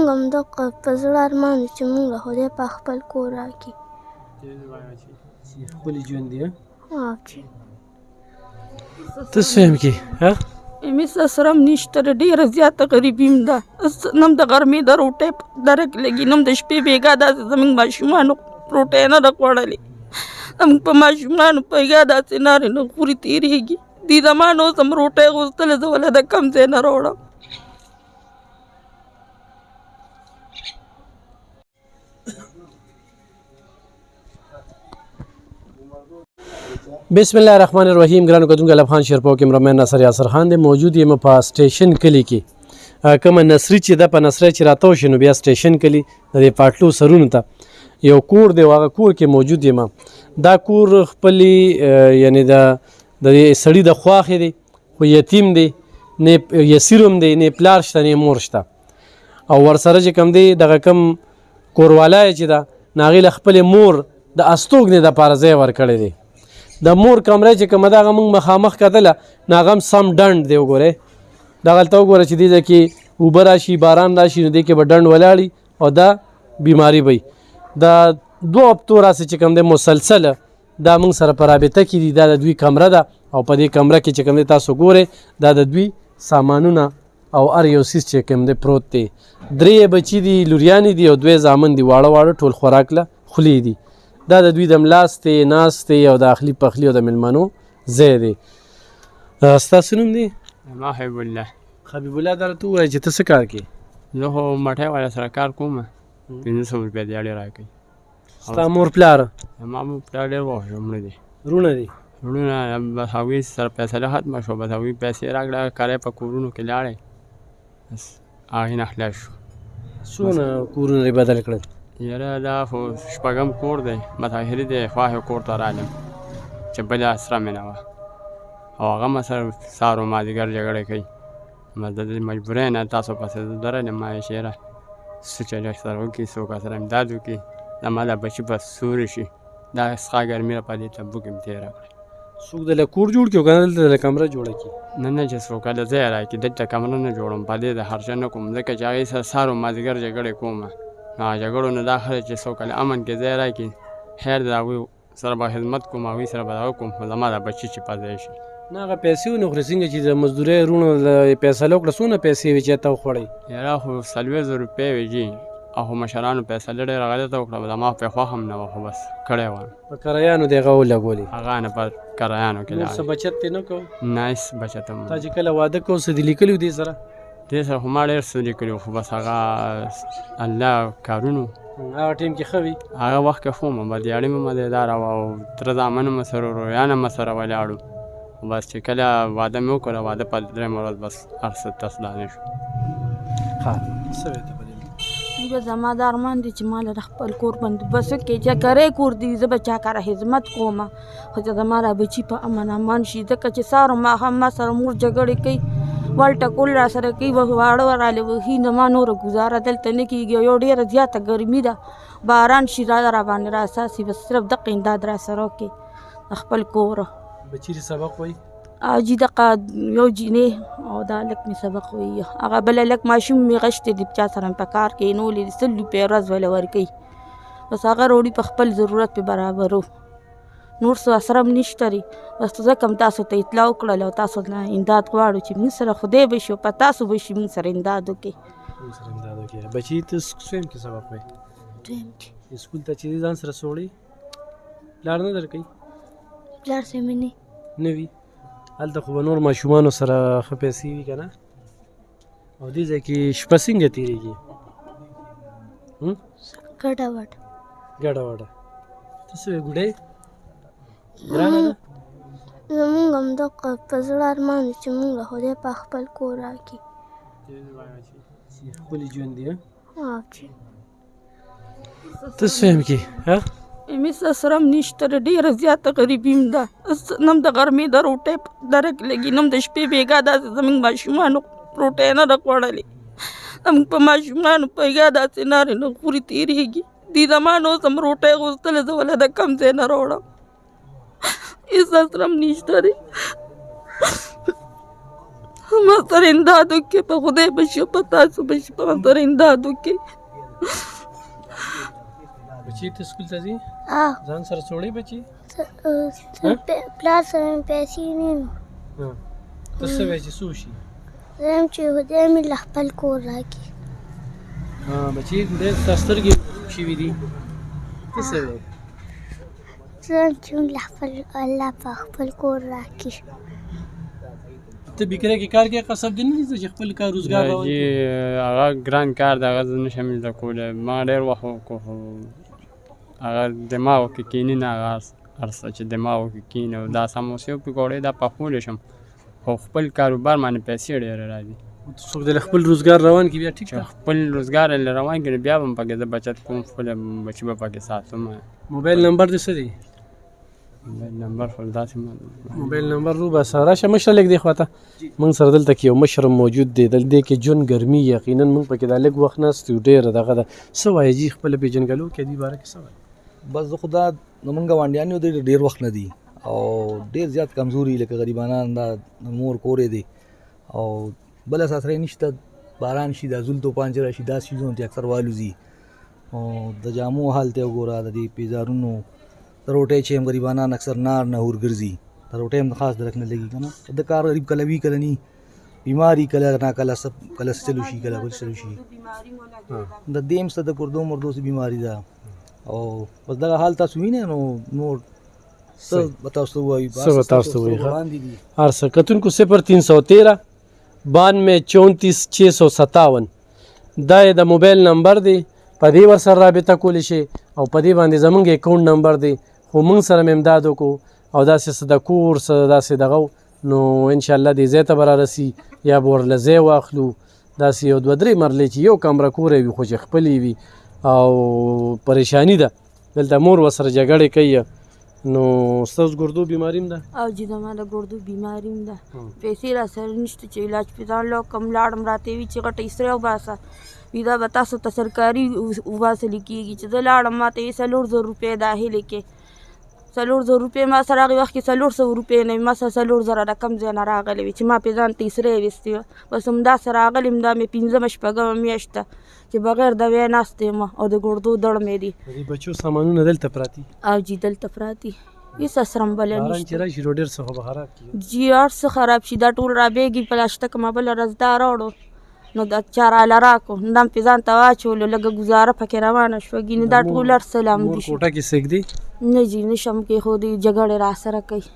زمونږ همدغه په زړه ارمان دی چې مونږ له خدای پاک خپل کور راکړي. ښکلي ژوند دی. چې ته څه ویم کې مس سره نشته ډیره زیاته غریبي م ده نم د غرمې د روټۍ درک لګي نم د شپې بېګا داسې زموږ ماشومانو روټۍ نه ده خوړلې زموږ په ماشومانو بېګا داسې نارې نه خوري تېرېږي دي زما نه اوس هم روټۍ غوښتله زه وله د کم ځای نه راوړم. بسم الله الرحمن الرحیم. ګرانو کتونکو لبخان شیرپو کې مرمن ناصر یاسر خان دی. موجود یم په سټیشن کلي کې کومه نصري چې ده په نصرۍ چې راتاو شي نو بیا سټیشن کلي د دې پاټلو سرونو ته یو کور دی هغه کور کې موجود یم. دا کور خپلې یعنې د دې سړي د خواښې دی خو یتیم دی نه یسیر هم دی نه پلار شته نه مور شته او ورسره چې کوم دی دغه کم کوروالی چې ده نو هغې له خپلې مور د استوګنې دپاره ځای ورکړی دی. د مور کمره چې کومه ده هغه موږ مخامخ کتله نو هغه هم سم ډنډ دی. وګورئ دغلته وګوره چې دې ځای کې اوبه راشي باران راشي نو دې کې به ډنډ ولاړي او دا بیماري به د 2 هفتو راسې چې کوم دی مسلسله دا موږ سره په رابطه کې دي. دا د دوی کمره ده او په دې کمره کې چې کوم دی تاسو ګورئ دا د دوی سامانونه او هر یو څیز چې کوم دی پروت دی. 3 بچي دي لوریانې دي او 2 زامن دي واړه واړه ټول خوراک له خولې دي. دا د دوی د ملاستې ناستې او د اخلي پخلي او د میلمنو ځای دی. ستاسو نوم دی؟ ما حبیب الله. حبیب الله دا راته ووایه چې ته څه کار کوې؟ زه خو مټۍ والا سره کار کوم 500 روپۍ دیاړې راکوي. ستا مور پلار؟ زما مور پلار ډېر وخت مړه دي. وروڼه دي؟ وروڼه بس هغوی سره فیصله ختمه شوه بس هغوی پیسې راکړه کاری په کورونو کې لاړی بس هغې نه خلاص شو. څونه کورونه یې بدل کړل؟ یاره دا خو شپږم کور دی مطهري دی خواهې کور ته رالم چې بله سره مې نه وه او هغه ما سره سهار و مازدیګر جګړې کوي بس د دې مجبورۍ نه تاسو پسې زه درغلم ما یې شعره څه چې لږ سره وکړي څوک سره امداد وکړي زما دا بچي به سوري شي دا سخا ګرمي را په دې تبو کې م تېره کړې. څوک دله کور جوړ کړي او که نه دلته دله کمره جوړه کړي؟ نه چې څوک هله ځای راکړي دلته کمره نه جوړوم په دې د هرچه نه کوم ځکه چې هغې سره سهار و مازدیګر جګړې کوم نو جګړو نه دا خلک چې څوک هله امن کې ځای راکړي خیر د هغوی سره به خدمت کوم هغوی سره به دغه کوم خو زما دا بچي چې په ځای شي. نه هغه پیسې ونه خورې څنګه چې د مزدورۍ وروڼو له فیصله وکړه څونه پیسې وې چې ته وخوړئ؟ یاره خو 40,000 روپۍ وې جي او خو مشرانو فیصله ډېره غلطه وکړه زما پې خوښ هم نه وه خو بس کړی وم په کرایانو دې هغه ولګولې؟ هغه نه په کرایانو کې نور څه بچت دې نه کوو؟ نه هېڅ بچت هم تا چې کله واده کوو څه دې لیکلي دې سره؟ دې سره خو ما ډېر څه لیکلي خو بس هغه الله کارونو هغه ټیم کې ښه وي؟ هغه وخت کې ښه وم بدیاړي مې مزېداره وه او تره زامن مې سره ورویان مې سره ولاړو بس چې کله واده مې وکړه واده په 3 ورځ بس هر څه تسلانه شو. ښه څه وې ته په دې به زما دا ارمان دی چې ما له خپل کور بندوبست وکړي چې کرۍ کور دی زه به چا کاره خدمت کوم خو چې زما را بچي په امن امان شي ځکه چې سهار و ماښام ما سره مور جګړې کوي ول ټکول را سره کوي واړه ورالې وهي زما نوره ګزاره دلته نه کېږي یو ډېره زیاته ګرمي ده باران شي را باندې را اساسي بس صرف دقه امداد را سره وکړي د خپل کوره. بچي دې سبق وایي؟ جي دقه یو جینۍ او دا لږ مې سبق وایي هغه بله لږ ماشوم مې غشتی دی چا سره مې په کار کښېنولې 100 روپۍ ورځ وله ورکوي بس هغه روړي په خپل ضرورت پې برابرو نور څه سره هم نشته دی بس ځکه هم تاسو ته اطلاع وکړله او تاسو نه امداد غواړو چې موږ سره خدای به شي او په تاسو به شي موږ سره امداد وکړي. موږ سره امداد وکړي. بچي ته څویم کې سبق وایي؟ دویم کې. سکول ته چې ځان سره سوړئ پلار نه درکوي؟ پلار سره مې نه وي هلته خو به نور ماشومانو سره ښه پیسې وي که نه او دې ځای کې شپه څنګه تېرېږي؟ ګډه وډه. ګډه وډه. ته څه وې ګوډۍ؟ ګرانه ده؟ زمونږ همدغه په زړه ارمان دی چې مونږ له خدای پاک خپل کور راکړي. ښکلي ژوند دی. چې ته څه ویم کې مس سره نشته ډیره زیاته غریبي م ده نم د غرمې د روټۍ درک لګي نم د شپې بېګا داسې زموږ ماشومانو روټۍ نه ده خوړلې زموږ په ماشومانو بېګا داسې نارې نه خوري تېرېږي دي زما نه اوس هم روټۍ غوښتله زه وله د کم ځای نه راوړم هېڅ سره هم نشته دی ما سره امداد وکړي په خدای به شي په تاسو به شي په ما سره امداد وکړي بچی ته سکول ته ځي ځان سره څوړی بچی پلار سره مې پیسې نه وي ته څه وایې چې څه وشي زه چې خدای مې له خپل کور راکړي بچی ډېر ستا سترګې شوي دي ته څه وایې زه چې له خپل الله په خپل کور راکړي ته بیکره کې کار کې قصب دی نه دي چې خپل کار روزګار جی هغه ګران کار دی هغه زه نشم زده کولی ما ډېر وخت وکړو خو هغه دماغو کې کیني نه هغه هر څه چې دماغو کې کیني او دا سموسې او پکوړې دا پخولی شم خو خپل کاروبار باندې پیسې ډېرې راځي څوک د خپل روزګار روان کړي بیا ټیک چې خپل روزګار یې روان کړي بیا به هم پکې زه بچت کوم خپل بچي به پکې ساتم موبایل نمبر دې څه دی موبایل نمبر خو داسې موبایل نمبر رو بس راشه مشره لږ دی خواته موږ سره دلته کې یو مشر موجود دی دلته کې جون ګرمي یقینا موږ پکې دا لږ وخت ناست یو ډېره دغه ده څه وایي جي خپله پېژنګلو کې دې باره کې څه وایي بس زه خو دا زمونږ ګاونډیان یو دی ډېر وخت نه دي او ډېر زیات کمزوري لکه غریبانان دا مور کورې دی او بل اساسرۍ نشته باران شي دا زول توپان چې راشي دا سیزون ته اکثر والوځي او د جامو حال ته وګوره د دې پیزارونو د روټۍ چې هم غریبانان اکثر نار نهور ګرځي د روټۍ هم خاص درک نه لګي که نه د کار غریب کله وي کله نی بیماري کله نه کله سب کله چلو شي کله بل چلو شي د دې هم څه د کردو مردو سي بیماري ده او بس دغه حال تاسو وینئ نو نور څه به تاسو ته ووایو څه به تاسو ته ووایو هر څه کتونکو 0313 92 34 657 دا یې د موبایل نمبر دی په دې ورسره رابطه کولی شي او په دې باندې زموږ اکاونټ نمبر دی خو موږ سره مې امداد وکړو او داسې څه د کور څه داسې دغه نو انشاءالله دې ځای ته به رارسي یا به ورله ځای واخلو داسې یو 2-3 مرلې چې یو کمره کوری وي خو چې خپلې وي او پریشانی ده دلته مور ورسره جګړې کوي نو ستاسو ګردو بیماری هم ده او جی زما د ګردو بیماری هم ده پیسې را سره نشته چې علاج پې ځان لوکم لاړم راته وي چې غټه ایسره وباسه وي دا به تاسو ته سرکاري وباسلي کېږي چې زه لاړم ما ته یې 400 روپۍ داخلې کې 400 روپۍ ما سره هغې وخت کې 400 روپۍ نه وي ما سره 400 رقم ځای نه راغلی وي چې ما پې ځان ته ایسره ویستې وه بس همداسې راغلی یم دا مې 5مه میاشت ده چې بغیر د وی ناستې یم او د ګردو دړ مې دي د بچو سامانونه دلته پراته دي او جی دلته پراته دي هېڅ اسرمبله باران چې نشته راشي نو ډېر څه خو به خراب کړي جی هر څه خراب شي دا ټول رابېږي پلاسټک ما بله ورځ دا راوړو نو دا چا راله راکړو دا مې پې ځان ته واچولو لږه ګزاره پکې روانه شوه ګینې دا ټول هر څه لامدي مور شي کوټه کې سیږدي نه جی نشم کېښودی جګړې را سره کوي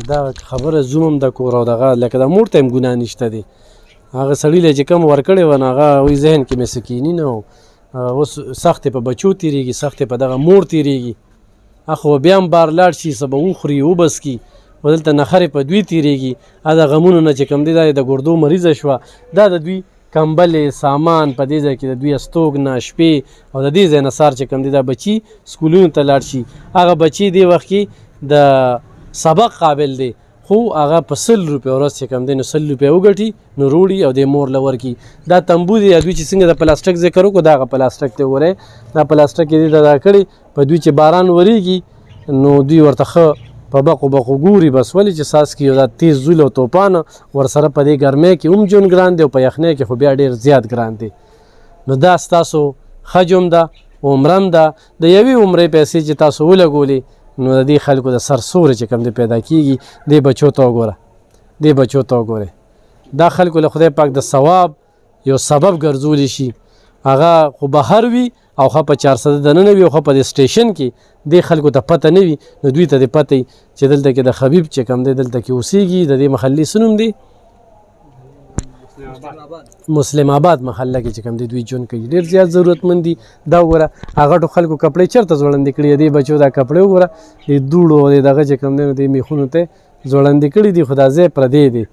دا خبره زوم هم د کور او دغه لکه د مور ته هم ګناه نشته دی هغه سړي له چې کم ورکړی وه نو هغه وایي ذهن کې مې سکیني نه و اوس سخت یې په بچو تېرېږي سخت یې په دغه مور تېرېږي خو بیا هم بار لاړ شي څه به وخوري وبس کي و دلته نخرې په دوی تېرېږي د غمونو نه چې کوم دی دا د ګردو مریضه شوه دا د دوی کمبلې سامان په دې ځای کې د دوی استوګنه شپې او د دې ځای نه سار چې کوم دی دا بچي سکولونو ته لاړ شي هغه بچي دې وخت کې د سبق قابل دی خو هغه په 100 روپۍ ورځ چې کوم دی نو 100 روپۍ وګټي نو روړي او د مور له ورکي دا تمبو دی دوی چې څنګه د پلاستیک ذکر وکړو دا هغه پلاستیک دی وره دا پلاستیک یې دا کړی په دوی چې باران وریږي نو دوی ورته ښه په بقو ګوري بس ولې چې ساس کې دا تیز زول او توپان ورسره په دې ګرمۍ کې هم جون ګران دی او په یخنۍ کې خو بیا ډېر زیات ګران دی نو دا ستاسو ښه ده عمرم ده د یوې عمرې پیسې چې تاسو ولګولې نو د دې خلکو د سرسورې چې کوم دی پیدا کېږي دې بچو ته وګوره دا خلکو له خدای پاک د ثواب یو سبب ګرځولی شي هغه خو بهر وي او خو په 400 دننه وي او خو په دې سټیشن کې دې خلکو ته پته نه وي نو دوی ته دې پته وي چې دلته کې د خبیب چې کوم دی دلته کې اوسېږي د دې محلې څه نوم دی مسلم آباد محله کې چې کوم دی دوی ژوند کوي ډېر زیات ضرورتمند دي دا وګوره هغه ټول خلکو کپړې چېرته ځوړندې کړي دې بچو دا کپړې وګوره د دوړو او دغه چې کوم دی نو دې میخونو ته ځوړندې کړي دي خو دا ځای پردی دی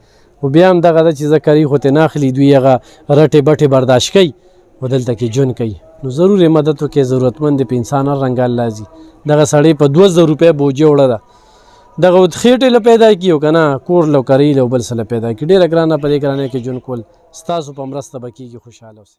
خو بیا هم دغه ده چې زکري خو ته نه اخلي دوی هغه رټې بټې برداشت کوي و دلته کې ژوند کوي نو ضرور یې مدد وکړي ضرورتمند دی په انسان هر رنګ الله ځي دغه سړی په 2000 روپۍ بوجه وړه ده دغه خېټې له پیدا کیو که نه کور له کري له بل څه له پیدا کړي ډېره ګرانه په دې ګرانۍ کې ژوند کول ستاسو په مرسته به کېږي خوشحاله اوسئ